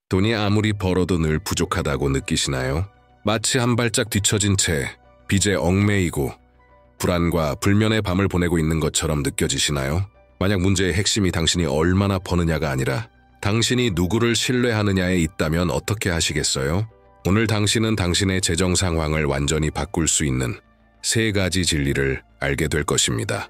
돈이 아무리 벌어도 늘 부족하다고 느끼시나요? 마치 한 발짝 뒤처진 채 빚에 얽매이고 불안과 불면의 밤을 보내고 있는 것처럼 느껴지시나요? 만약 문제의 핵심이 당신이 얼마나 버느냐가 아니라 당신이 누구를 신뢰하느냐에 있다면 어떻게 하시겠어요? 오늘 당신은 당신의 재정 상황을 완전히 바꿀 수 있는 3가지 진리를 알게 될 것입니다.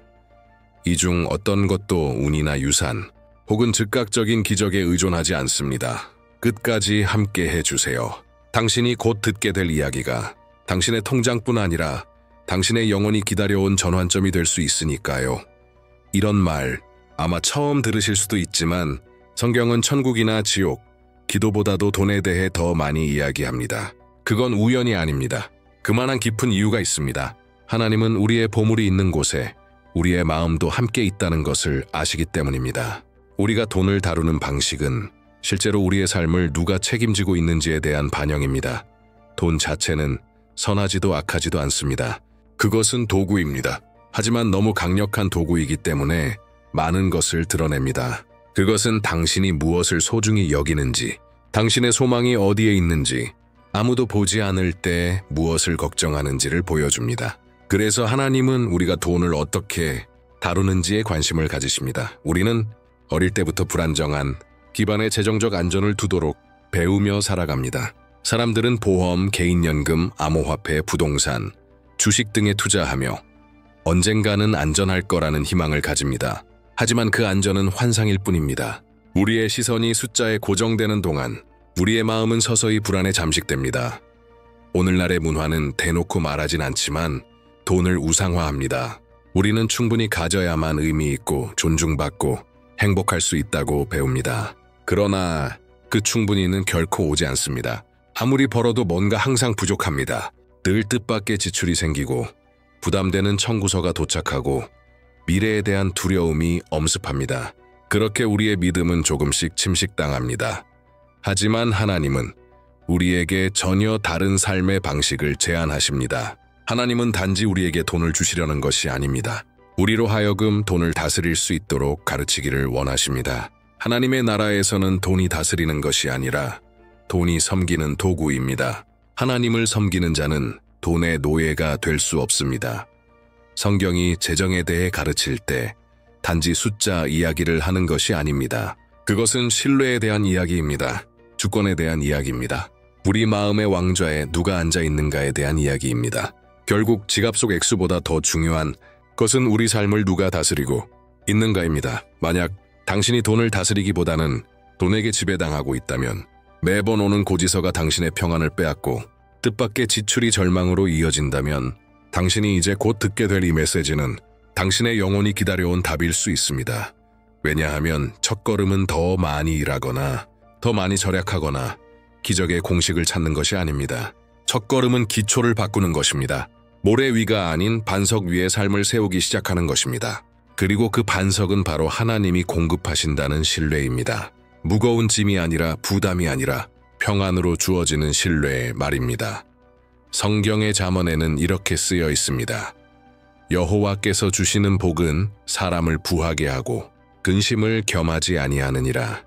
이 중 어떤 것도 운이나 유산 혹은 즉각적인 기적에 의존하지 않습니다. 끝까지 함께 해주세요. 당신이 곧 듣게 될 이야기가 당신의 통장뿐 아니라 당신의 영혼이 기다려온 전환점이 될 수 있으니까요. 이런 말 아마 처음 들으실 수도 있지만 성경은 천국이나 지옥, 기도보다도 돈에 대해 더 많이 이야기합니다. 그건 우연이 아닙니다. 그만한 깊은 이유가 있습니다. 하나님은 우리의 보물이 있는 곳에 우리의 마음도 함께 있다는 것을 아시기 때문입니다. 우리가 돈을 다루는 방식은 실제로 우리의 삶을 누가 책임지고 있는지에 대한 반영입니다. 돈 자체는 선하지도 악하지도 않습니다. 그것은 도구입니다. 하지만 너무 강력한 도구이기 때문에 많은 것을 드러냅니다. 그것은 당신이 무엇을 소중히 여기는지, 당신의 소망이 어디에 있는지, 아무도 보지 않을 때 무엇을 걱정하는지를 보여줍니다. 그래서 하나님은 우리가 돈을 어떻게 다루는지에 관심을 가지십니다. 우리는 어릴 때부터 불안정한 기반의 재정적 안전을 두도록 배우며 살아갑니다. 사람들은 보험, 개인연금, 암호화폐, 부동산, 주식 등에 투자하며 언젠가는 안전할 거라는 희망을 가집니다. 하지만 그 안전은 환상일 뿐입니다. 우리의 시선이 숫자에 고정되는 동안 우리의 마음은 서서히 불안에 잠식됩니다. 오늘날의 문화는 대놓고 말하진 않지만 돈을 우상화합니다. 우리는 충분히 가져야만 의미 있고 존중받고 행복할 수 있다고 배웁니다. 그러나 그 충분히는 결코 오지 않습니다. 아무리 벌어도 뭔가 항상 부족합니다. 늘 뜻밖의 지출이 생기고 부담되는 청구서가 도착하고 미래에 대한 두려움이 엄습합니다. 그렇게 우리의 믿음은 조금씩 침식당합니다. 하지만 하나님은 우리에게 전혀 다른 삶의 방식을 제안하십니다. 하나님은 단지 우리에게 돈을 주시려는 것이 아닙니다. 우리로 하여금 돈을 다스릴 수 있도록 가르치기를 원하십니다. 하나님의 나라에서는 돈이 다스리는 것이 아니라 돈이 섬기는 도구입니다. 하나님을 섬기는 자는 돈의 노예가 될 수 없습니다. 성경이 재정에 대해 가르칠 때 단지 숫자 이야기를 하는 것이 아닙니다. 그것은 신뢰에 대한 이야기입니다. 주권에 대한 이야기입니다. 우리 마음의 왕좌에 누가 앉아 있는가에 대한 이야기입니다. 결국 지갑 속 액수보다 더 중요한 것은 우리 삶을 누가 다스리고 있는가입니다. 만약 당신이 돈을 다스리기보다는 돈에게 지배당하고 있다면 매번 오는 고지서가 당신의 평안을 빼앗고 뜻밖의 지출이 절망으로 이어진다면 당신이 이제 곧 듣게 될 이 메시지는 당신의 영혼이 기다려온 답일 수 있습니다. 왜냐하면 첫걸음은 더 많이 일하거나 더 많이 절약하거나 기적의 공식을 찾는 것이 아닙니다. 첫걸음은 기초를 바꾸는 것입니다. 모래 위가 아닌 반석 위에 삶을 세우기 시작하는 것입니다. 그리고 그 반석은 바로 하나님이 공급하신다는 신뢰입니다. 무거운 짐이 아니라 부담이 아니라 평안으로 주어지는 신뢰의 말입니다. 성경의 잠언에는 이렇게 쓰여 있습니다. 여호와께서 주시는 복은 사람을 부하게 하고 근심을 겸하지 아니하느니라.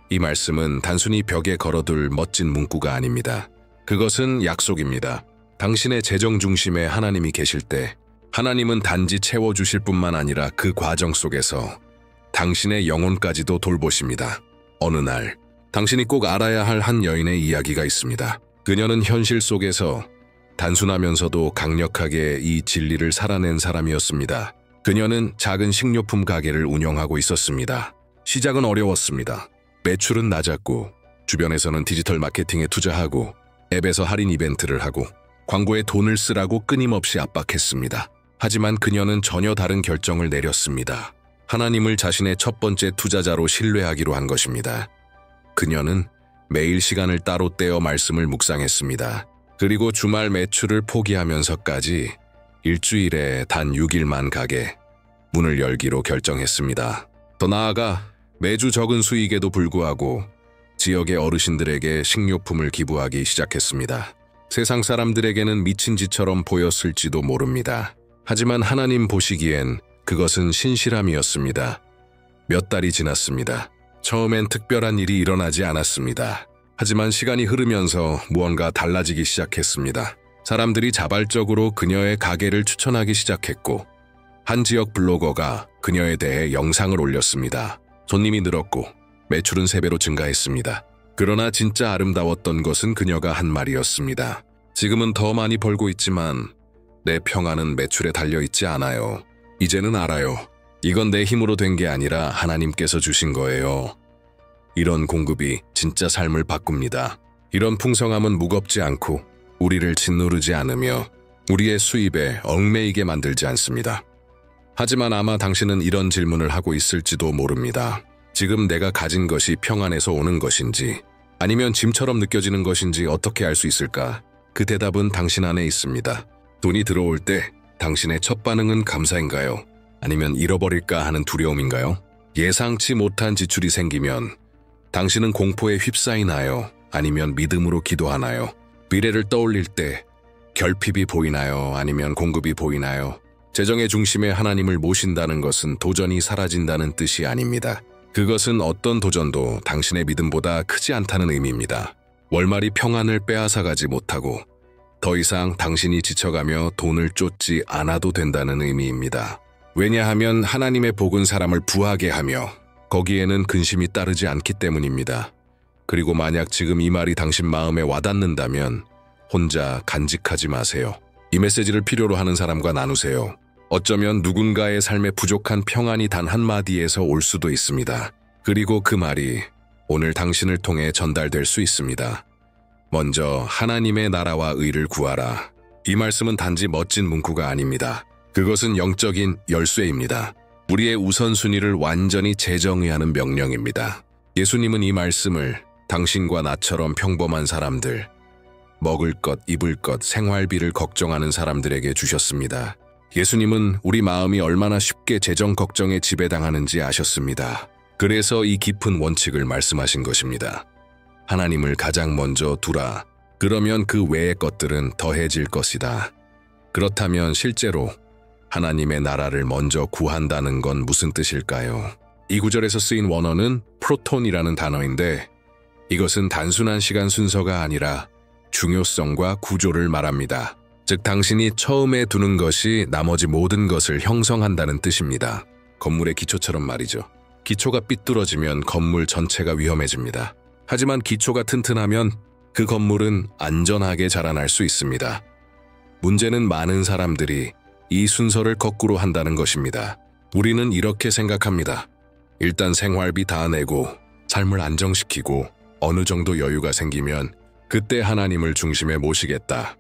이 말씀은 단순히 벽에 걸어둘 멋진 문구가 아닙니다. 그것은 약속입니다. 당신의 재정 중심에 하나님이 계실 때 하나님은 단지 채워주실 뿐만 아니라 그 과정 속에서 당신의 영혼까지도 돌보십니다. 어느 날 당신이 꼭 알아야 할 한 여인의 이야기가 있습니다. 그녀는 현실 속에서 단순하면서도 강력하게 이 진리를 살아낸 사람이었습니다. 그녀는 작은 식료품 가게를 운영하고 있었습니다. 시작은 어려웠습니다. 매출은 낮았고 주변에서는 디지털 마케팅에 투자하고 앱에서 할인 이벤트를 하고 광고에 돈을 쓰라고 끊임없이 압박했습니다. 하지만 그녀는 전혀 다른 결정을 내렸습니다. 하나님을 자신의 첫 번째 투자자로 신뢰하기로 한 것입니다. 그녀는 매일 시간을 따로 떼어 말씀을 묵상했습니다. 그리고 주말 매출을 포기하면서까지 일주일에 단 6일만 가게 문을 열기로 결정했습니다. 더 나아가 매주 적은 수익에도 불구하고 지역의 어르신들에게 식료품을 기부하기 시작했습니다. 세상 사람들에게는 미친 짓처럼 보였을지도 모릅니다. 하지만 하나님 보시기엔 그것은 신실함이었습니다. 몇 달이 지났습니다. 처음엔 특별한 일이 일어나지 않았습니다. 하지만 시간이 흐르면서 무언가 달라지기 시작했습니다. 사람들이 자발적으로 그녀의 가게를 추천하기 시작했고 한 지역 블로거가 그녀에 대해 영상을 올렸습니다. 손님이 늘었고 매출은 3배로 증가했습니다. 그러나 진짜 아름다웠던 것은 그녀가 한 말이었습니다. 지금은 더 많이 벌고 있지만 내 평안은 매출에 달려있지 않아요. 이제는 알아요. 이건 내 힘으로 된 게 아니라 하나님께서 주신 거예요. 이런 공급이 진짜 삶을 바꿉니다. 이런 풍성함은 무겁지 않고 우리를 짓누르지 않으며 우리의 수입에 얽매이게 만들지 않습니다. 하지만 아마 당신은 이런 질문을 하고 있을지도 모릅니다. 지금 내가 가진 것이 평안에서 오는 것인지 아니면 짐처럼 느껴지는 것인지 어떻게 알 수 있을까? 그 대답은 당신 안에 있습니다. 돈이 들어올 때 당신의 첫 반응은 감사인가요? 아니면 잃어버릴까 하는 두려움인가요? 예상치 못한 지출이 생기면 당신은 공포에 휩싸이나요? 아니면 믿음으로 기도하나요? 미래를 떠올릴 때 결핍이 보이나요? 아니면 공급이 보이나요? 재정의 중심에 하나님을 모신다는 것은 도전이 사라진다는 뜻이 아닙니다. 그것은 어떤 도전도 당신의 믿음보다 크지 않다는 의미입니다. 월말이 평안을 빼앗아가지 못하고 더 이상 당신이 지쳐가며 돈을 쫓지 않아도 된다는 의미입니다. 왜냐하면 하나님의 복은 사람을 부하게 하며 거기에는 근심이 따르지 않기 때문입니다. 그리고 만약 지금 이 말이 당신 마음에 와닿는다면 혼자 간직하지 마세요. 이 메시지를 필요로 하는 사람과 나누세요. 어쩌면 누군가의 삶에 부족한 평안이 단 한마디에서 올 수도 있습니다. 그리고 그 말이 오늘 당신을 통해 전달될 수 있습니다. 먼저 하나님의 나라와 의를 구하라. 이 말씀은 단지 멋진 문구가 아닙니다. 그것은 영적인 열쇠입니다. 우리의 우선순위를 완전히 재정의하는 명령입니다. 예수님은 이 말씀을 당신과 나처럼 평범한 사람들, 먹을 것, 입을 것, 생활비를 걱정하는 사람들에게 주셨습니다. 예수님은 우리 마음이 얼마나 쉽게 재정 걱정에 지배당하는지 아셨습니다. 그래서 이 깊은 원칙을 말씀하신 것입니다. 하나님을 가장 먼저 두라. 그러면 그 외의 것들은 더해질 것이다. 그렇다면 실제로 하나님의 나라를 먼저 구한다는 건 무슨 뜻일까요? 이 구절에서 쓰인 원어는 프로톤이라는 단어인데 이것은 단순한 시간 순서가 아니라 중요성과 구조를 말합니다. 즉 당신이 처음에 두는 것이 나머지 모든 것을 형성한다는 뜻입니다. 건물의 기초처럼 말이죠. 기초가 삐뚤어지면 건물 전체가 위험해집니다. 하지만 기초가 튼튼하면 그 건물은 안전하게 자라날 수 있습니다. 문제는 많은 사람들이 이 순서를 거꾸로 한다는 것입니다. 우리는 이렇게 생각합니다. 일단 생활비 다 내고 삶을 안정시키고 어느 정도 여유가 생기면 그때 하나님을 중심에 모시겠다.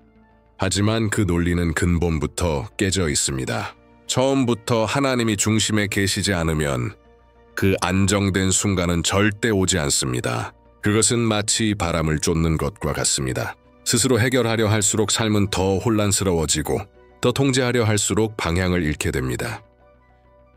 하지만 그 논리는 근본부터 깨져 있습니다. 처음부터 하나님이 중심에 계시지 않으면 그 안정된 순간은 절대 오지 않습니다. 그것은 마치 바람을 쫓는 것과 같습니다. 스스로 해결하려 할수록 삶은 더 혼란스러워지고 더 통제하려 할수록 방향을 잃게 됩니다.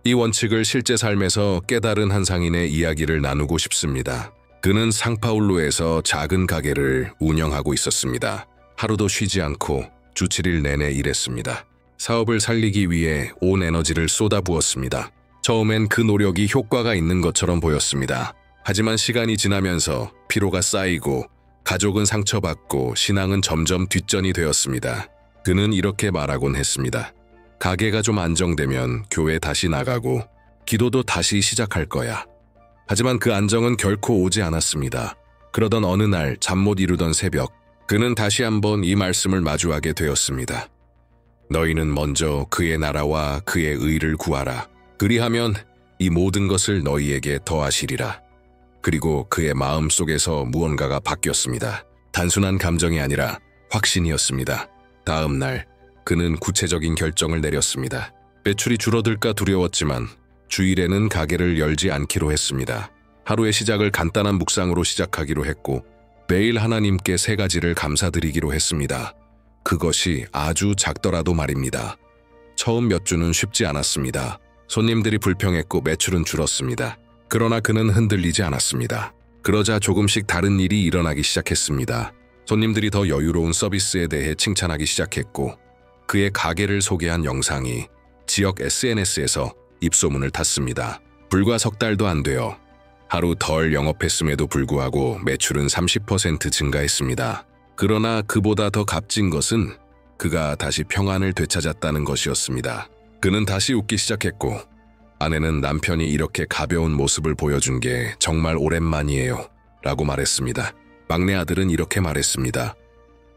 이 원칙을 실제 삶에서 깨달은 한 상인의 이야기를 나누고 싶습니다. 그는 상파울루에서 작은 가게를 운영하고 있었습니다. 하루도 쉬지 않고 주 7일 내내 일했습니다. 사업을 살리기 위해 온 에너지를 쏟아부었습니다. 처음엔 그 노력이 효과가 있는 것처럼 보였습니다. 하지만 시간이 지나면서 피로가 쌓이고 가족은 상처받고 신앙은 점점 뒷전이 되었습니다. 그는 이렇게 말하곤 했습니다. 가게가 좀 안정되면 교회 다시 나가고 기도도 다시 시작할 거야. 하지만 그 안정은 결코 오지 않았습니다. 그러던 어느 날 잠 못 이루던 새벽, 그는 다시 한번 이 말씀을 마주하게 되었습니다. 너희는 먼저 그의 나라와 그의 의를 구하라. 그리하면 이 모든 것을 너희에게 더하시리라. 그리고 그의 마음 속에서 무언가가 바뀌었습니다. 단순한 감정이 아니라 확신이었습니다. 다음 날 그는 구체적인 결정을 내렸습니다. 매출이 줄어들까 두려웠지만 주일에는 가게를 열지 않기로 했습니다. 하루의 시작을 간단한 묵상으로 시작하기로 했고 매일 하나님께 3가지를 감사드리기로 했습니다. 그것이 아주 작더라도 말입니다. 처음 몇 주는 쉽지 않았습니다. 손님들이 불평했고 매출은 줄었습니다. 그러나 그는 흔들리지 않았습니다. 그러자 조금씩 다른 일이 일어나기 시작했습니다. 손님들이 더 여유로운 서비스에 대해 칭찬하기 시작했고 그의 가게를 소개한 영상이 지역 SNS에서 입소문을 탔습니다. 불과 석 달도 안 되어 하루 덜 영업했음에도 불구하고 매출은 30% 증가했습니다. 그러나 그보다 더 값진 것은 그가 다시 평안을 되찾았다는 것이었습니다. 그는 다시 웃기 시작했고 아내는 남편이 이렇게 가벼운 모습을 보여준 게 정말 오랜만이에요 라고 말했습니다. 막내 아들은 이렇게 말했습니다.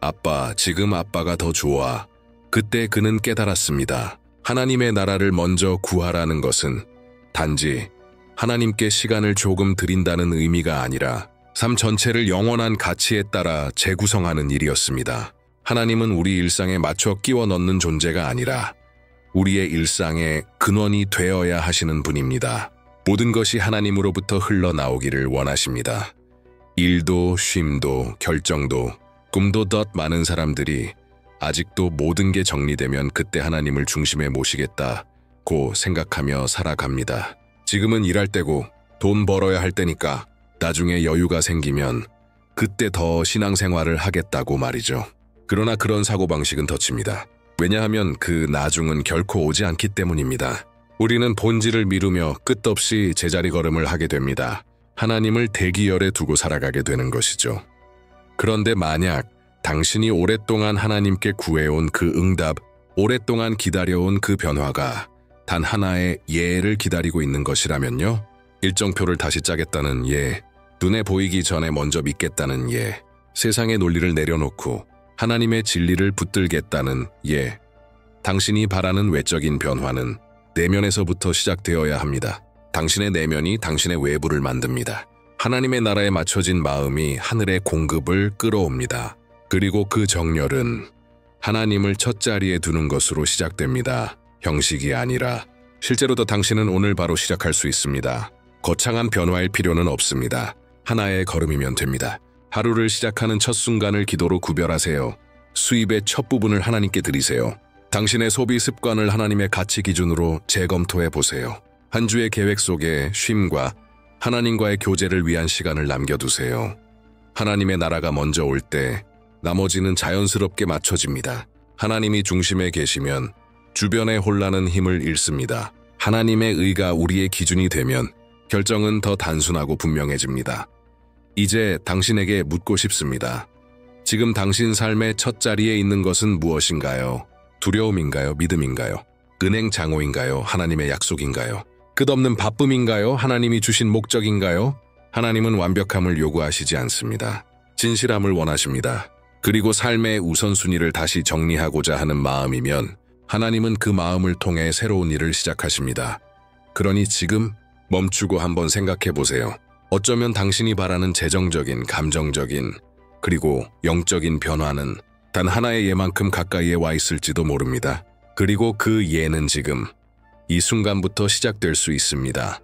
아빠, 지금 아빠가 더 좋아. 그때 그는 깨달았습니다. 하나님의 나라를 먼저 구하라는 것은 단지 하나님께 시간을 조금 드린다는 의미가 아니라 삶 전체를 영원한 가치에 따라 재구성하는 일이었습니다. 하나님은 우리 일상에 맞춰 끼워 넣는 존재가 아니라 우리의 일상의 근원이 되어야 하시는 분입니다. 모든 것이 하나님으로부터 흘러나오기를 원하십니다. 일도, 쉼도, 결정도, 꿈도 덧 많은 사람들이 아직도 모든 게 정리되면 그때 하나님을 중심에 모시겠다고 생각하며 살아갑니다. 지금은 일할 때고 돈 벌어야 할 때니까 나중에 여유가 생기면 그때 더 신앙생활을 하겠다고 말이죠. 그러나 그런 사고방식은 덧칩니다. 왜냐하면 그 나중은 결코 오지 않기 때문입니다. 우리는 본질을 미루며 끝없이 제자리 걸음을 하게 됩니다. 하나님을 대기열에 두고 살아가게 되는 것이죠. 그런데 만약 당신이 오랫동안 하나님께 구해온 그 응답, 오랫동안 기다려온 그 변화가 단 하나의 예를 기다리고 있는 것이라면요. 일정표를 다시 짜겠다는 예, 눈에 보이기 전에 먼저 믿겠다는 예, 세상의 논리를 내려놓고 하나님의 진리를 붙들겠다는 예, 당신이 바라는 외적인 변화는 내면에서부터 시작되어야 합니다. 당신의 내면이 당신의 외부를 만듭니다. 하나님의 나라에 맞춰진 마음이 하늘의 공급을 끌어옵니다. 그리고 그 정렬은 하나님을 첫 자리에 두는 것으로 시작됩니다. 형식이 아니라 실제로도 당신은 오늘 바로 시작할 수 있습니다. 거창한 변화일 필요는 없습니다. 하나의 걸음이면 됩니다. 하루를 시작하는 첫 순간을 기도로 구별하세요. 수입의 첫 부분을 하나님께 드리세요. 당신의 소비 습관을 하나님의 가치 기준으로 재검토해 보세요. 한 주의 계획 속에 쉼과 하나님과의 교제를 위한 시간을 남겨두세요. 하나님의 나라가 먼저 올 때 나머지는 자연스럽게 맞춰집니다. 하나님이 중심에 계시면 주변의 혼란은 힘을 잃습니다. 하나님의 의가 우리의 기준이 되면 결정은 더 단순하고 분명해집니다. 이제 당신에게 묻고 싶습니다. 지금 당신 삶의 첫 자리에 있는 것은 무엇인가요? 두려움인가요? 믿음인가요? 은행 장호인가요? 하나님의 약속인가요? 끝없는 바쁨인가요? 하나님이 주신 목적인가요? 하나님은 완벽함을 요구하시지 않습니다. 진실함을 원하십니다. 그리고 삶의 우선순위를 다시 정리하고자 하는 마음이면 하나님은 그 마음을 통해 새로운 일을 시작하십니다. 그러니 지금 멈추고 한번 생각해 보세요. 어쩌면 당신이 바라는 재정적인, 감정적인, 그리고 영적인 변화는 단 하나의 예만큼 가까이에 와 있을지도 모릅니다. 그리고 그 예는 지금 이 순간부터 시작될 수 있습니다.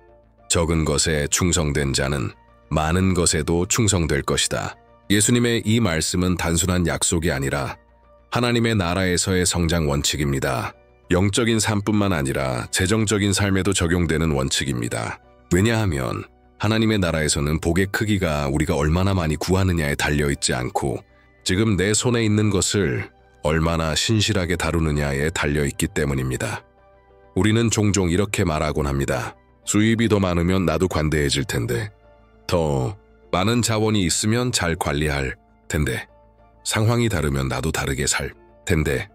적은 것에 충성된 자는 많은 것에도 충성될 것이다. 예수님의 이 말씀은 단순한 약속이 아니라 하나님의 나라에서의 성장 원칙입니다. 영적인 삶뿐만 아니라 재정적인 삶에도 적용되는 원칙입니다. 왜냐하면 하나님의 나라에서는 복의 크기가 우리가 얼마나 많이 구하느냐에 달려있지 않고 지금 내 손에 있는 것을 얼마나 신실하게 다루느냐에 달려있기 때문입니다. 우리는 종종 이렇게 말하곤 합니다. 수입이 더 많으면 나도 관대해질 텐데, 더 많은 자원이 있으면 잘 관리할 텐데, 상황이 다르면 나도 다르게 살 텐데.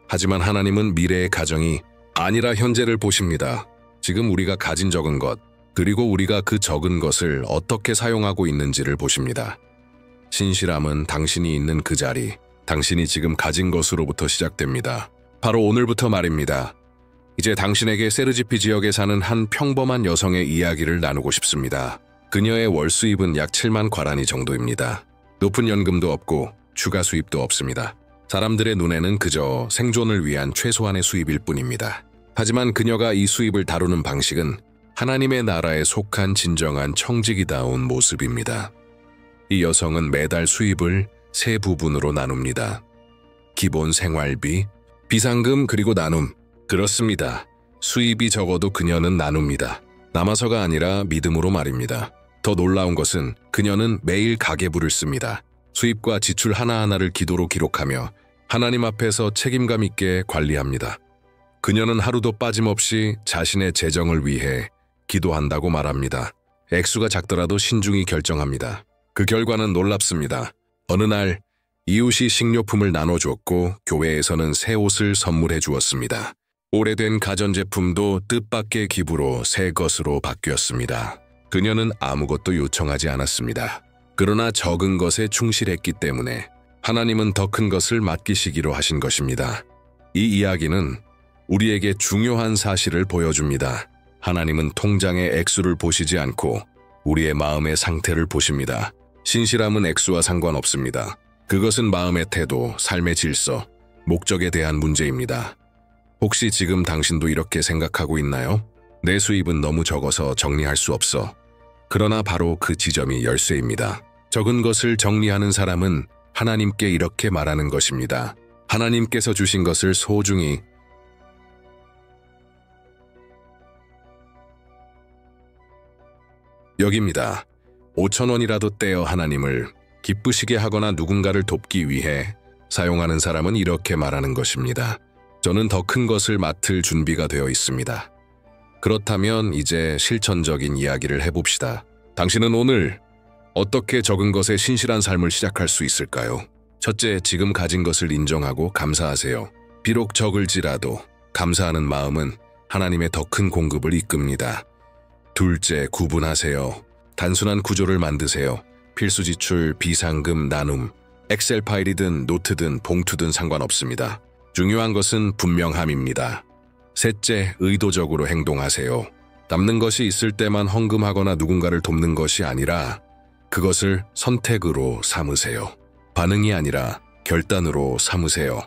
하지만 하나님은 미래의 가정이 아니라 현재를 보십니다. 지금 우리가 가진 적은 것, 그리고 우리가 그 적은 것을 어떻게 사용하고 있는지를 보십니다. 신실함은 당신이 있는 그 자리, 당신이 지금 가진 것으로부터 시작됩니다. 바로 오늘부터 말입니다. 이제 당신에게 세르지피 지역에 사는 한 평범한 여성의 이야기를 나누고 싶습니다. 그녀의 월 수입은 약 7만 과라니 정도입니다. 높은 연금도 없고 추가 수입도 없습니다. 사람들의 눈에는 그저 생존을 위한 최소한의 수입일 뿐입니다. 하지만 그녀가 이 수입을 다루는 방식은 하나님의 나라에 속한 진정한 청지기다운 모습입니다. 이 여성은 매달 수입을 세 부분으로 나눕니다. 기본 생활비, 비상금, 그리고 나눔. 그렇습니다. 수입이 적어도 그녀는 나눕니다. 남아서가 아니라 믿음으로 말입니다. 더 놀라운 것은 그녀는 매일 가계부를 씁니다. 수입과 지출 하나하나를 기도로 기록하며 하나님 앞에서 책임감 있게 관리합니다. 그녀는 하루도 빠짐없이 자신의 재정을 위해 기도한다고 말합니다. 액수가 작더라도 신중히 결정합니다. 그 결과는 놀랍습니다. 어느 날 이웃이 식료품을 나눠주었고 교회에서는 새 옷을 선물해 주었습니다. 오래된 가전제품도 뜻밖의 기부로 새 것으로 바뀌었습니다. 그녀는 아무것도 요청하지 않았습니다. 그러나 적은 것에 충실했기 때문에 하나님은 더 큰 것을 맡기시기로 하신 것입니다. 이 이야기는 우리에게 중요한 사실을 보여줍니다. 하나님은 통장의 액수를 보시지 않고 우리의 마음의 상태를 보십니다. 신실함은 액수와 상관없습니다. 그것은 마음의 태도, 삶의 질서, 목적에 대한 문제입니다. 혹시 지금 당신도 이렇게 생각하고 있나요? 내 수입은 너무 적어서 정리할 수 없어. 그러나 바로 그 지점이 열쇠입니다. 적은 것을 정리하는 사람은 하나님께 이렇게 말하는 것입니다. 하나님께서 주신 것을 소중히 여깁니다. 5,000원이라도 떼어 하나님을 기쁘시게 하거나 누군가를 돕기 위해 사용하는 사람은 이렇게 말하는 것입니다. 저는 더 큰 것을 맡을 준비가 되어 있습니다. 그렇다면 이제 실천적인 이야기를 해봅시다. 당신은 오늘 어떻게 적은 것에 신실한 삶을 시작할 수 있을까요? 첫째, 지금 가진 것을 인정하고 감사하세요. 비록 적을지라도 감사하는 마음은 하나님의 더 큰 공급을 이끕니다. 둘째, 구분하세요. 단순한 구조를 만드세요. 필수 지출, 비상금, 나눔, 엑셀 파일이든 노트든 봉투든 상관없습니다. 중요한 것은 분명함입니다. 셋째, 의도적으로 행동하세요. 남는 것이 있을 때만 헌금하거나 누군가를 돕는 것이 아니라 그것을 선택으로 삼으세요. 반응이 아니라 결단으로 삼으세요.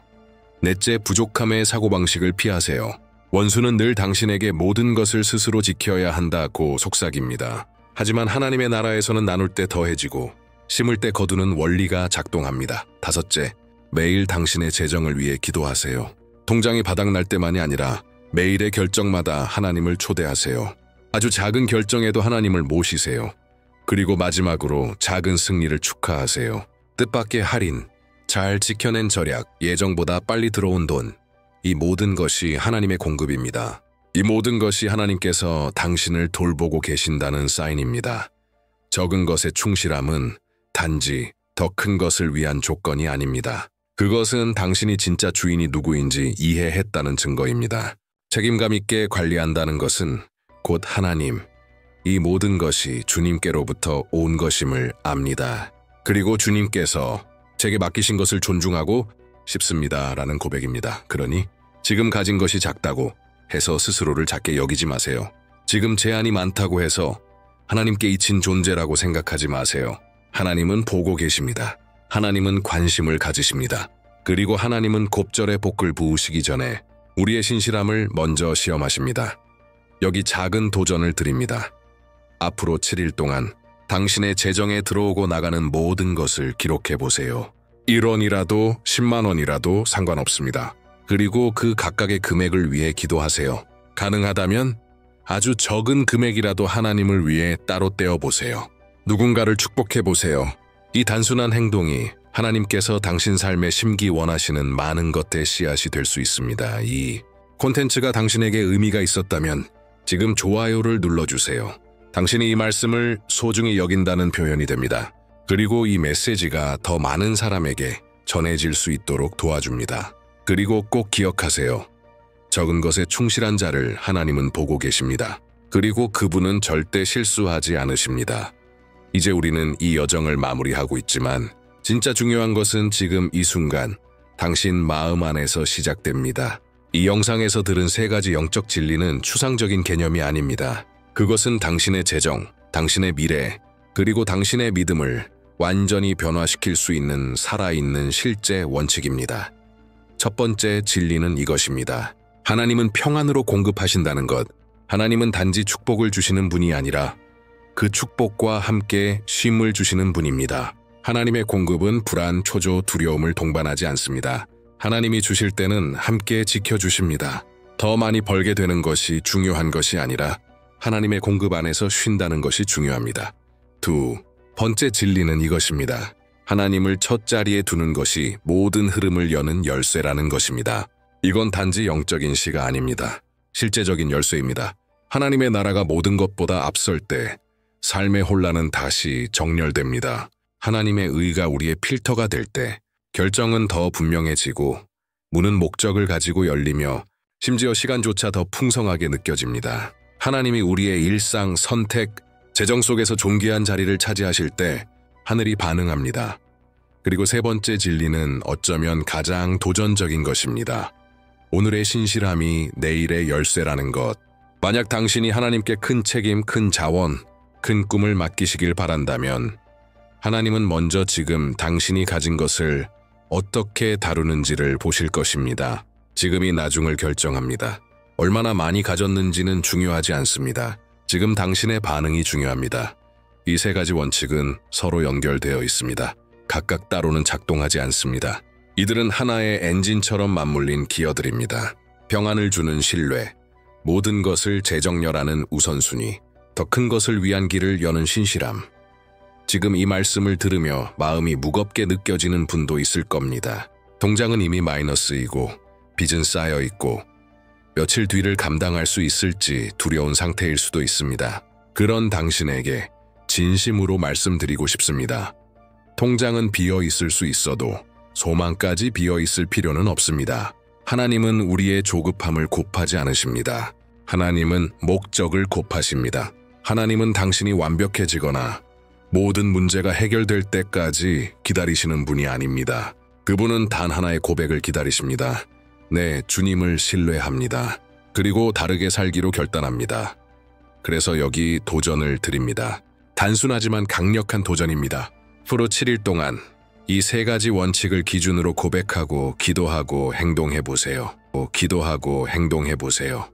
넷째, 부족함의 사고방식을 피하세요. 원수는 늘 당신에게 모든 것을 스스로 지켜야 한다고 속삭입니다. 하지만 하나님의 나라에서는 나눌 때 더해지고 심을 때 거두는 원리가 작동합니다. 다섯째, 매일 당신의 재정을 위해 기도하세요. 통장이 바닥날 때만이 아니라 매일의 결정마다 하나님을 초대하세요. 아주 작은 결정에도 하나님을 모시세요. 그리고 마지막으로 작은 승리를 축하하세요. 뜻밖의 할인, 잘 지켜낸 절약, 예정보다 빨리 들어온 돈, 이 모든 것이 하나님의 공급입니다. 이 모든 것이 하나님께서 당신을 돌보고 계신다는 사인입니다. 적은 것의 충실함은 단지 더 큰 것을 위한 조건이 아닙니다. 그것은 당신이 진짜 주인이 누구인지 이해했다는 증거입니다. 책임감 있게 관리한다는 것은 곧 하나님, 이 모든 것이 주님께로부터 온 것임을 압니다. 그리고 주님께서 제게 맡기신 것을 존중하고 싶습니다라는 고백입니다. 그러니 지금 가진 것이 작다고 해서 스스로를 작게 여기지 마세요. 지금 제한이 많다고 해서 하나님께 잊힌 존재라고 생각하지 마세요. 하나님은 보고 계십니다. 하나님은 관심을 가지십니다. 그리고 하나님은 곱절에 볶을 부으시기 전에 우리의 신실함을 먼저 시험하십니다. 여기 작은 도전을 드립니다. 앞으로 7일 동안 당신의 재정에 들어오고 나가는 모든 것을 기록해 보세요. 1원이라도 10만 원이라도 상관없습니다. 그리고 그 각각의 금액을 위해 기도하세요. 가능하다면 아주 적은 금액이라도 하나님을 위해 따로 떼어 보세요. 누군가를 축복해 보세요. 이 단순한 행동이 하나님께서 당신 삶에 심기 원하시는 많은 것의 씨앗이 될 수 있습니다. 이 콘텐츠가 당신에게 의미가 있었다면 지금 좋아요를 눌러주세요. 당신이 이 말씀을 소중히 여긴다는 표현이 됩니다. 그리고 이 메시지가 더 많은 사람에게 전해질 수 있도록 도와줍니다. 그리고 꼭 기억하세요. 적은 것에 충실한 자를 하나님은 보고 계십니다. 그리고 그분은 절대 실수하지 않으십니다. 이제 우리는 이 여정을 마무리하고 있지만 진짜 중요한 것은 지금 이 순간 당신 마음 안에서 시작됩니다. 이 영상에서 들은 3가지 영적 진리는 추상적인 개념이 아닙니다. 그것은 당신의 재정, 당신의 미래, 그리고 당신의 믿음을 완전히 변화시킬 수 있는 살아있는 실제 원칙입니다. 첫 번째 진리는 이것입니다. 하나님은 평안으로 공급하신다는 것. 하나님은 단지 축복을 주시는 분이 아니라 그 축복과 함께 쉼을 주시는 분입니다. 하나님의 공급은 불안, 초조, 두려움을 동반하지 않습니다. 하나님이 주실 때는 함께 지켜주십니다. 더 많이 벌게 되는 것이 중요한 것이 아니라 하나님의 공급 안에서 쉰다는 것이 중요합니다. 두 번째 진리는 이것입니다. 하나님을 첫 자리에 두는 것이 모든 흐름을 여는 열쇠라는 것입니다. 이건 단지 영적인 시가 아닙니다. 실제적인 열쇠입니다. 하나님의 나라가 모든 것보다 앞설 때 삶의 혼란은 다시 정렬됩니다. 하나님의 의가 우리의 필터가 될 때 결정은 더 분명해지고 문은 목적을 가지고 열리며 심지어 시간조차 더 풍성하게 느껴집니다. 하나님이 우리의 일상, 선택, 재정 속에서 존귀한 자리를 차지하실 때 하늘이 반응합니다. 그리고 세 번째 진리는 어쩌면 가장 도전적인 것입니다. 오늘의 신실함이 내일의 열쇠라는 것. 만약 당신이 하나님께 큰 책임, 큰 자원, 큰 꿈을 맡기시길 바란다면 하나님은 먼저 지금 당신이 가진 것을 어떻게 다루는지를 보실 것입니다. 지금이 나중을 결정합니다. 얼마나 많이 가졌는지는 중요하지 않습니다. 지금 당신의 반응이 중요합니다. 이 세 가지 원칙은 서로 연결되어 있습니다. 각각 따로는 작동하지 않습니다. 이들은 하나의 엔진처럼 맞물린 기어들입니다. 평안을 주는 신뢰, 모든 것을 재정렬하는 우선순위, 더 큰 것을 위한 길을 여는 신실함. 지금 이 말씀을 들으며 마음이 무겁게 느껴지는 분도 있을 겁니다. 통장은 이미 마이너스이고 빚은 쌓여 있고 며칠 뒤를 감당할 수 있을지 두려운 상태일 수도 있습니다. 그런 당신에게 진심으로 말씀드리고 싶습니다. 통장은 비어 있을 수 있어도 소망까지 비어 있을 필요는 없습니다. 하나님은 우리의 조급함을 곱하지 않으십니다. 하나님은 목적을 곱하십니다. 하나님은 당신이 완벽해지거나 모든 문제가 해결될 때까지 기다리시는 분이 아닙니다. 그분은 단 하나의 고백을 기다리십니다. 네, 주님을 신뢰합니다. 그리고 다르게 살기로 결단합니다. 그래서 여기 도전을 드립니다. 단순하지만 강력한 도전입니다. 앞으로 7일 동안 이 세 가지 원칙을 기준으로 고백하고 기도하고 행동해 보세요. 기도하고 행동해 보세요.